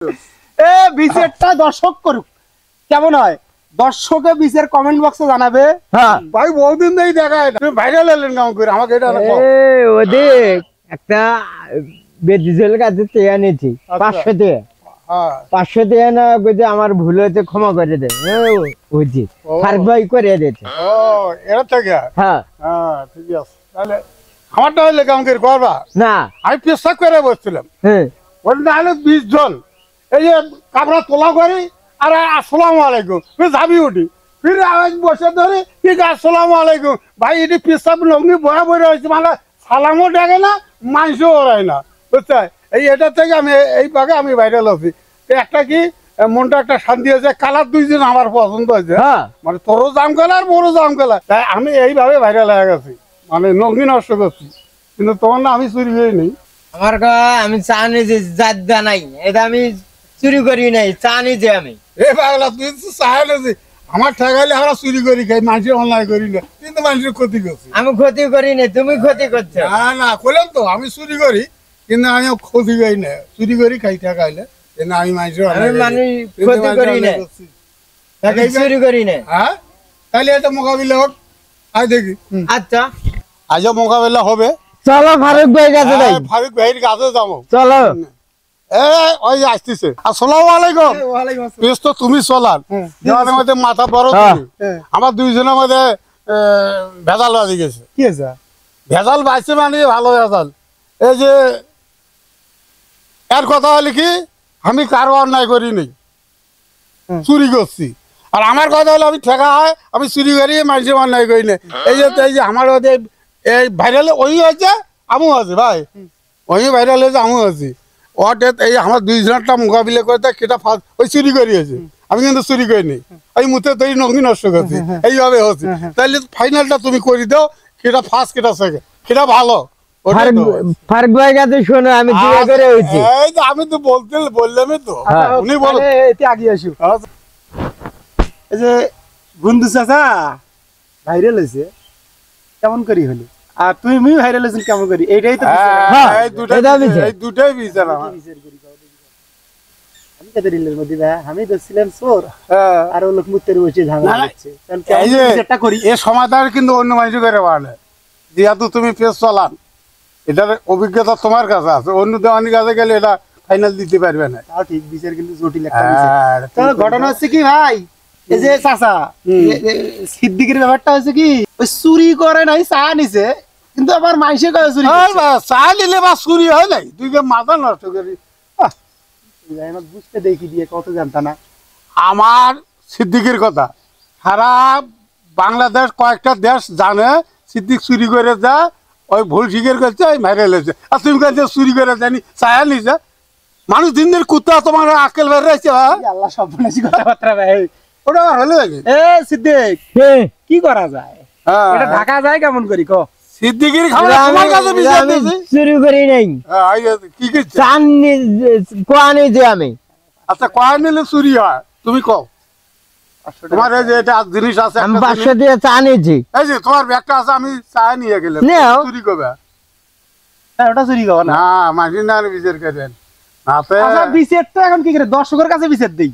এ বিচারটা দর্শক করুক, কেমন হয়? দর্শকে বিচার কমেন্ট বক্সে জানাবে। হ্যাঁ ভাই বহুদিন ধরেই দেখায় না, তুমি ভাইরাল হলেন কেমন করে? আমাকে এটা না কও। ওদের একটা বেদিজেল কাছে তেয়া নিয়েছি 500 টাকা। হ্যাঁ 500 টাকা না বলছে আমার ভুল হয়েছে ক্ষমা করে দে। বুঝছি ফারুক ভাই করে দিয়েছে। ও এটা থেকে হ্যাঁ হ্যাঁ ঠিক আছে। তাহলে আমারটা হইলে কেমন করে করবা? না আমি পেশা করে বসছিলাম, হ্যাঁ ওই না হলে 20 জন এই যে কাপড়া তোলা করি আর আসসালামু আলাইকুম যাবি উঠি ফির আওয়াজ বসে ধরে ঠিক আসসালামু আলাইকুম ভাই এটি পেশাব লগ্নি বয়া বয়ে হয়েছে, মানে সালামও ডাকে না মাংসও ওড়ায় না, বুঝতে? এই এটা থেকে আমি এই ভাগে আমি ভাইরাল আছি। একটা কি মনটা একটা শান্তি হয়েছে, কালার দুইজন আমার পছন্দ হয়েছে, হ্যাঁ মানে তোরও জাম খেলা আর বড় জাম খেলা, তাই আমি এইভাবে ভাইরাল হয়ে গেছি, মানে লগ্নি নষ্ট করছি। কিন্তু তোমার না আমি চুরি করি নেই। আমার আমি চানি যে জাদ্দা নাই, এটা আমি চুরি করি নাই, চানি যে আমি। এ পাগলা তুই তো চাইলে আমার ঠেকাইলে আমরা চুরি করি খাই, মানুষের অন্যায় করি না, কিন্তু মানুষের ক্ষতি করছি। আমি ক্ষতি করি নাই, তুমি ক্ষতি করছো। না না করলাম তো, আমি চুরি করি কিন্তু আমি ক্ষতি করি না, চুরি করি খাই ঠেকাইলে, কিন্তু আমি মানুষের আমি মানে ক্ষতি করি না, আমি চুরি করি না। হ্যাঁ তাহলে এটা মোকাবিলা হোক, আজ দেখি। আচ্ছা আজও মোকাবিলা হবে। চলো ফারুক ভাই কাছে যাই। ফারুক ভাইয়ের কাছে যাবো, চলো। ওই যে আসতেছে। আসসালামু আলাইকুম। বেশ তো তুমি চলান দেওয়ানের মধ্যে মাথা বড় তুমি। আমার দুইজনের মধ্যে ভেজাল বাজি গেছে। কি আছে ভেজাল বাজছে? মানে ভালো ভেজাল। এই যে এর কথা হলে কি আমি কারো অন্যায় করি নাই, চুরি করছি। আর আমার কথা হলো আমি ঠেকা হয়, আমি চুরি করি, মানুষের অন্যায় করি না। এই যে আমার এই ভাইরাল ওই হয়েছে আমু আছে ভাই, ওই ভাইরাল হয়েছে আমু আছি। ওটা এই আমার দুইজনটা মোকাবিলা করতে কেটা ফার্স্ট ওই চুরি করিয়েছে, আমি কিন্তু চুরি করিনি, এই মুহূর্তে তৈরি নগ্নি নষ্ট করছি, এইভাবে হচ্ছে। তাহলে ফাইনালটা তুমি করে দাও, কেটা ফার্স্ট কেটা সেকেন্ড কেটা ভালো। ফারুক ভাই কাছে শোনো, আমি চুরি করে হয়েছি। এই যে আমি তো বললামই তো, উনি বলো আগে আসু। এই যে বন্ধু চাচা ভাইরাল হয়েছে কেমন করি হলো, আর তুমি ভাইরাল হয়েছেন কেমন করি, এইটাই তো এই দুটাই বিচার। আমি কাদের রিলের মধ্যে আমি তো ছিলাম চোর, আর ও লোক মুত্তের বসে ঝামেলা করছে। এই যে এটা করি এই সমাধান কিন্তু অন্য মানুষ করে পারে, যেহেতু তুমি পেজ চালান, এটার অভিজ্ঞতা তোমার কাছে আছে, অন্য দেওয়ানির কাছে গেলে এটা ফাইনাল দিতে পারবে না। তাও ঠিক, বিচার কিন্তু জটিল একটা বিচার। ঘটনা হচ্ছে কি ভাই, এই যে চাচা সিদ্দিকের ব্যাপারটা হচ্ছে কি, ওই চুরি করে নাই, চা নিছে, কিন্তু আবার মাইসে করে চুরি চা নিলে বা চুরি হয় নাই, তুই মাথা নষ্ট করি বুঝতে দেখি দিয়ে কত জানতা না। আমার সিদ্দিকের কথা সারা বাংলাদেশ কয়েকটা দেশ জানে, সিদ্দিক চুরি করে যা ওই ভুল স্বীকার করছে, ওই ভাইরাল হয়েছে। আর তুমি কাছে চুরি করে জানি চায়া নিছে, মানুষ দিন দিন কুত্তা তোমার আকেল বের রয়েছে। আল্লাহ সব কথাবার্তা ভাই, ওটা হলে এ সিদ্দিক কি করা যায়, এটা ঢাকা যায় কেমন করি কো? সিদ্দিকের খাবার তোমার কাছে বিচার দিছি, চুরি করি নাই। কি কি চাননি কোয়ানি যে আমি। আচ্ছা কয়া নিলে চুরি হয় তুমি কও? তোমার এই যে এটা জিনিস আছে, আমি 500 দিয়ে চা নিয়েছি, এই যে তোমার ব্যাগটা আছে, আমি চা নিয়ে গেলাম, চুরি করবে? ওটা চুরি করবে না, মাঝি না বিচার করেন না। আচ্ছা বিচার তো এখন কি করে, দর্শকের কাছে বিচার দেই,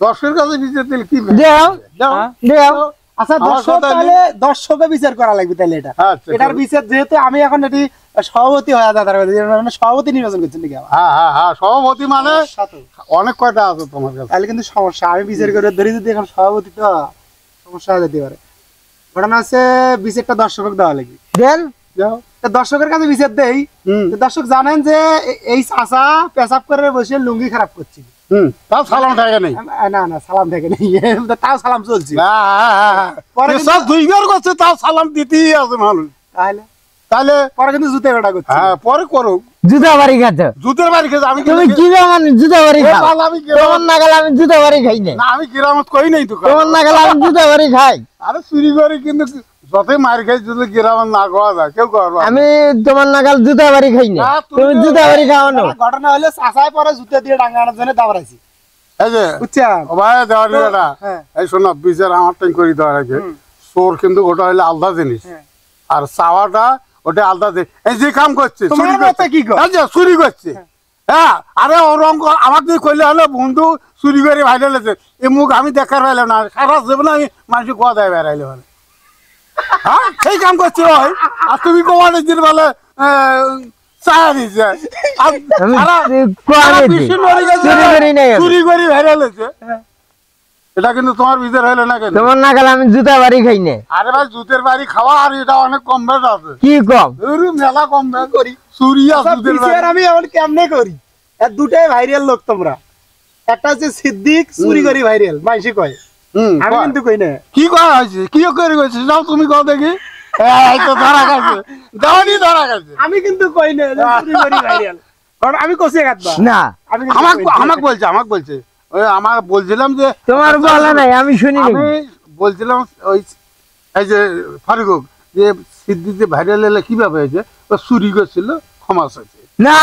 দর্শকের কাছে বিচার দিলে কি দাও দাও। আচ্ছা দর্শক তাহলে দর্শকে বিচার করা লাগবে তাহলে এটা, এটার বিচার যেহেতু আমি এখন এটি সভাপতি হয়ে মানে সভাপতি নির্বাচন করছেন নাকি? হ্যাঁ সভাপতি মানে অনেক কয়টা আছে তোমার কাছে, তাহলে কিন্তু সমস্যা, আমি বিচার করে ধরি যদি এখন সভাপতি তো সমস্যা হয়ে যেতে পারে। ঘটনা আছে বিচারটা দর্শক দেওয়া লাগবে, দেন দর্শকের কাছে বিচার দেই। দর্শক জানেন যে এই চাচা পেশাব করে বসে লুঙ্গি খারাপ করছি, তাও সালাম থাকে নাই, না না সালাম থাকে নাই, তাও সালাম চলছে, তাও সালাম দিতেই আছে মানুষ। তাহলে পরে কিন্তু জুতে বেটা করছে, পরে করুক জুতা বাড়ি খাচ্ছ, জুতের বাড়ি খেয়েছে। আমি তুমি কি মানে জুতা বাড়ি খাও? আমি তোমার নাগাল আমি জুতা বাড়ি খাই না, আমি কিরামত কই নাই তো, তোমার নাগাল আমি জুতা বাড়ি খাই। আরে চুরি করে কিন্তু যতই মার খাই যদি কিরামত না খাওয়া যায় কেউ করবো, আমি তোমার নাগাল জুতা বাড়ি খাই না, তুমি জুতা বাড়ি খাও না। ঘটনা হলে চাচাই পরে জুতা দিয়ে ডাঙ্গানোর জন্য দাবড়াইছি, এই যে ভাই দেওয়ার না। এই শোনো বিচার আমার টাইম করে দেওয়ার আগে, চোর কিন্তু ওটা হলে আলাদা জিনিস, আর চাওয়াটা ওটা আলাদা জিনিস। এই যে কাম করছে চুরি করছে, হ্যাঁ আরে ওরকম আমার তুই কইলে হলো বন্ধু চুরি করে ভাইরাল হয়েছে এই মুখ আমি দেখার পাইলাম না সারা জীবনে আমি মানুষ কোয়া দেয় বেড়াইলে বলে হ্যাঁ সেই কাম করছি ওই আর তুমি কোয়ালে দিন বলে চায়া দিছে চুরি করে ভাইরাল হয়েছে এটা কিন্তু তোমার ভিতরে হইলো না কেন তোমার না গেলে আমি জুতা বাড়ি খাই না আরে ভাই জুতের বাড়ি খাওয়া আর এটা অনেক কম বেশ আছে কি কম মেলা কম বেশ করি চুরি আর জুতের বাড়ি আমি এমন কেমনে করি এর দুটাই ভাইরাল লোক তোমরা একটা হচ্ছে সিদ্দিক চুরি করি ভাইরাল মাইসি কয় আমি কিন্তু কই না কি করা হয়েছে কি করে কইছে যাও তুমি কও দেখি এই তো ধরা খাইছে দাওনি ধরা খাইছে আমি কিন্তু কই না যে চুরি করি ভাইরাল কারণ আমি কষে কাটবা না আমি কিন্তু আমাকে বলছে ওই আমার বলছিলাম যে তোমার বলা নাই আমি শুনি আমি বলছিলাম ওই এই যে ফারুক যে সিদ্দিতে ভাইরাল হলে কিভাবে হয়েছে ও চুরি করছিল ক্ষমা চাইছে না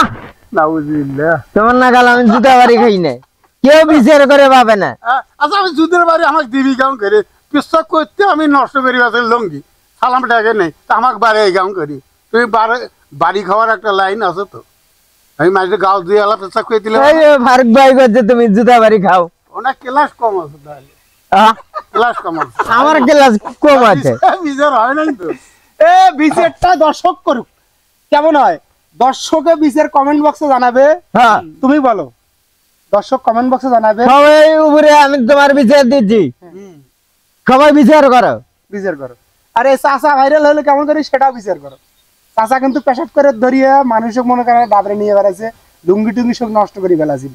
নাউজুবিল্লাহ তোমার না গেলে আমি জুতা বাড়ি খাই না কেউ বিচার করে পাবে না আচ্ছা আমি জুদের বাড়ি আমাকে দিবি গাউন করে পিস্তক করতে আমি নষ্ট করি আছে লঙ্গি সালাম ডাকে নেই তা আমাকে বাড়ি গাউন করি তুমি বাড়ি খাওয়ার একটা লাইন আছে তো আমি মাঝে গাও দিয়ে আলা পেশাব করে দিলে ফারুক ভাই করছে তুমি জুতা বাড়ি খাও ওনার ক্লাস কম আছে তাহলে ক্লাস কম আছে আমার ক্লাস কম আছে বিচার হয় নাই তো এ বিচারটা দর্শক করুক কেমন হয় দর্শকে বিচার কমেন্ট বক্সে জানাবে হ্যাঁ তুমি বলো দর্শক কমেন্ট বক্সে জানাবে সবাই উপরে আমি তোমার বিচার দিচ্ছি সবাই বিচার করো বিচার করো আরে চাচা ভাইরাল হলে কেমন করি সেটাও বিচার করো চাচা কিন্তু পেশাব করে ধরিয়ে মানুষক মনে করে ডাবরে নিয়ে বেড়াইছে ডুঙ্গি টুঙ্গি সব নষ্ট করে ফেলাছিল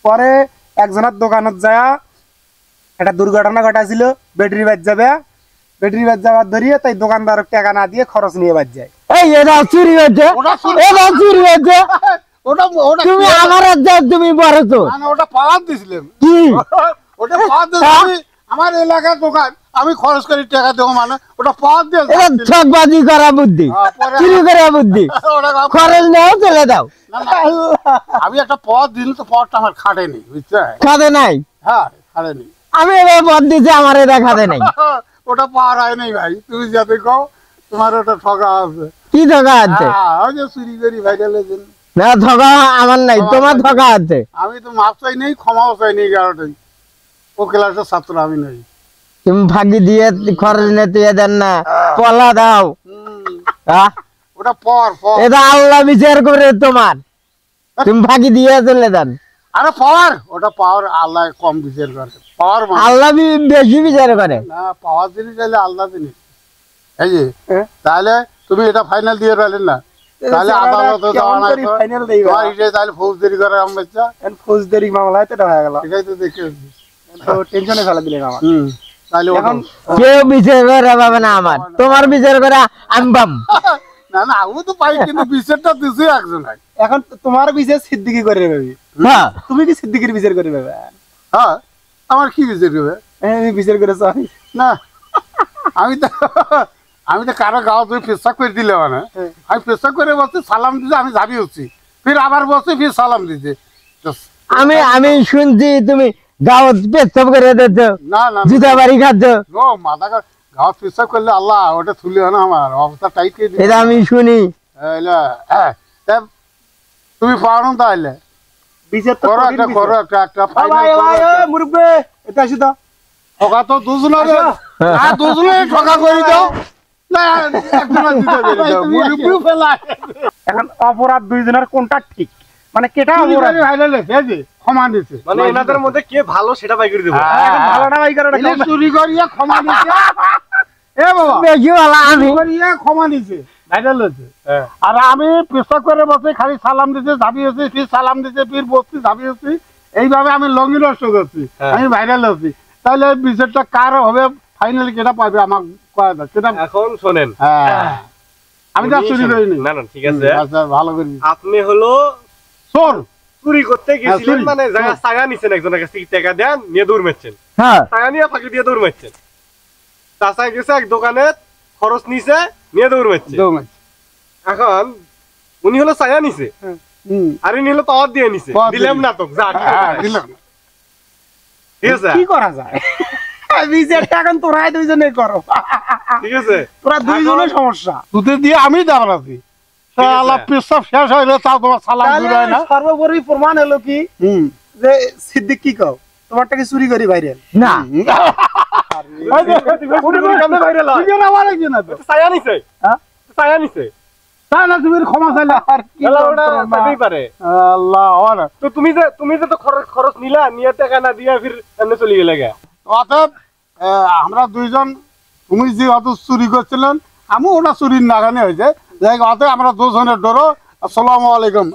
পরে একজনের দোকানত যায় একটা দুর্ঘটনা ঘটাছিল ব্যাটারি বাজ যাবার ধরিয়ে তাই দোকানদার টাকা না দিয়ে খরচ নিয়ে বাজ যায় এই এটা চুরি হচ্ছে এটা চুরি হচ্ছে তুমি আমার তুমি বড় তো ওটা পাওয়ার দিছিলাম কি ওটা পাওয়ার দিয়েছি আমার এলাকার দোকান আমি খরচ করি টাকা দেবো মানে ওটা পাওয়ার দিয়ে এটা ঠকবাজি করা বুদ্ধি চুরি করা বুদ্ধি খরচ নাও চলে দাও আমি একটা পথ দিন তো পথটা আমার খাটেনি বুঝছে খাতে নাই হ্যাঁ খাটেনি আমি এবার পথ দিচ্ছি আমার এটা খাতে নাই ওটা পাওয়ার হয় নাই ভাই তুমি যাতে কও তোমার ওটা ঠকা আছে কি ধোকা আছে ওই যে চুরি করি ভাইরাল হয়েছেন না ধোকা আমার নাই তোমার ধোকা আছে আমি তো মাপ চাই নেই ক্ষমাও চাই নেই কারোটাই ও ক্লাসের ছাত্র আমি নই তুমি ফাঁকি দিয়ে খরচ নিতে দেন না পলা দাও ওটা পর এটা আল্লাহ বিচার করে তোমার তুমি ফাঁকি দিয়ে চলে দেন আরে পাওয়ার ওটা পাওয়ার আল্লাহ কম বিচার করে পাওয়ার আল্লাহ বেশি বিচার করে না পাওয়ার জিনিস চাইলে আল্লাহ জিনিস এই যে তাহলে তুমি এটা ফাইনাল দিয়ে পারলেন না তাহলে আদালতে যাওয়া না ফাইনাল দেই তাহলে ফৌজদারি করে আমার ফৌজদারি মামলা এটা হয়ে গেল এটাই তো দেখে তো টেনশনে ফেলা দিলেন আমার তাহলে এখন কেউ বিচার করে পাবে না আমার তোমার বিচার করে আমি পাম না না আমি তো পাই কিন্তু বিচারটা দিছি একজন এখন তোমার বিচার সিদ্দিকি করে দেবে তুমি কি সিদ্দিকির বিচার করে দেবে হ্যাঁ আমার কি বিচার করবে আমি বিচার করেছ না আমি তো কারো গাও তুমি পেশাব করে দিলে মানে আমি পেশাব করে বসছি সালাম দিতে আমি যাবি হচ্ছি ফির আবার বসছি ফির সালাম দিতে আমি শুনছি তুমি গাঁত পেশাব করে দিচ্ছ না না জুতা বাড়ি খাচ্ছ ও মাথা গাও পেশাব করলে আল্লাহ ওটা তুলে না আমার অবস্থা টাইট করে এটা আমি শুনি তুমি পারো তাহলে বিচার তো করো একটা করো একটা ফাইনাল মুরব্বে এটা আসি তো ঠকা তো দুজনে দুজনে ঠকা করে দাও না একজনের দিতে বেরিয়ে দাও মুরব্বি ফেলা এখন অপরাধ দুইজনের কোনটা ঠিক মানে কেটা অপরাধ ভাইরাল হয়েছে ক্ষমা দিতে মানে এনাদের মধ্যে কে ভালো সেটা বাই করে দেব এখন ভালো না ভাই কারণ চুরি করিয়া ক্ষমা দিতে এ বাবা বেশি ভালো আমি করিয়া ক্ষমা দিছে ভাইরাল হয়েছে আর আমি পেশাব করে বসে খালি সালাম দিতে ঝাঁপি হচ্ছি ফির সালাম দিতে ফির বসছি ঝাঁপি হচ্ছি এইভাবে আমি লঙ্গি নষ্ট করছি আমি ভাইরাল হচ্ছি তাহলে বিচারটা কার হবে ফাইনালি কেটা পাবে আমার কয়া দাও সেটা এখন শোনেন আমি তো চুরি করিনি না না ঠিক আছে আচ্ছা ভালো করি আপনি হলো চোর চুরি করতে গেছিলেন চুরি। মানে জায়গা টাকা নিছেন একজনের কাছ থেকে টাকা দেন নিয়ে দৌড় মারছেন হ্যাঁ টাকা নিয়ে ফাঁকি দিয়ে দৌড় মারছেন চাচা গেছে এক দোকানে খরচ নিছে নিয়ে দৌড় মারছে এখন উনি হলো ছায়া নিছে আর ইনি হলো পাওয়ার দিয়ে নিছে পাওয়ার দিলাম দিয়ে না তো যা দিলাম ঠিক আছে কি করা যায় বিচারটা এখন তোরাই দুইজনে করো ঠিক আছে তোরা দুইজনে সমস্যা দুধে দিয়ে আমি দাঁড়াচ্ছি আল্লাহ পেশাব শেষ হইলে তাও তোমার সালাম তাহলে দিবে না সর্বোপরি প্রমাণ হলো কি যে সিদ্দিক কি কও তোমারটা কি চুরি করি ভাইরাল না ছায়া নিছে হ্যাঁ? ছায়া নিছে তাই না তুমি ক্ষমা চাইলে আর কি তাহলে ওটা যন্ত্রণা। চাইতেই পারে আল্লাহ ওরা তো তুমি যে তো খরচ নিলা নিয়ে টাকা না দিয়া ফির এমনি চলে গেলে গা অতএব আমরা দুইজন তুমি যে অত চুরি করছিলেন আমি ওটা চুরির নাগানে হয়েছে যাই অতএব আমরা দুজনের ডরো আসসালামু আলাইকুম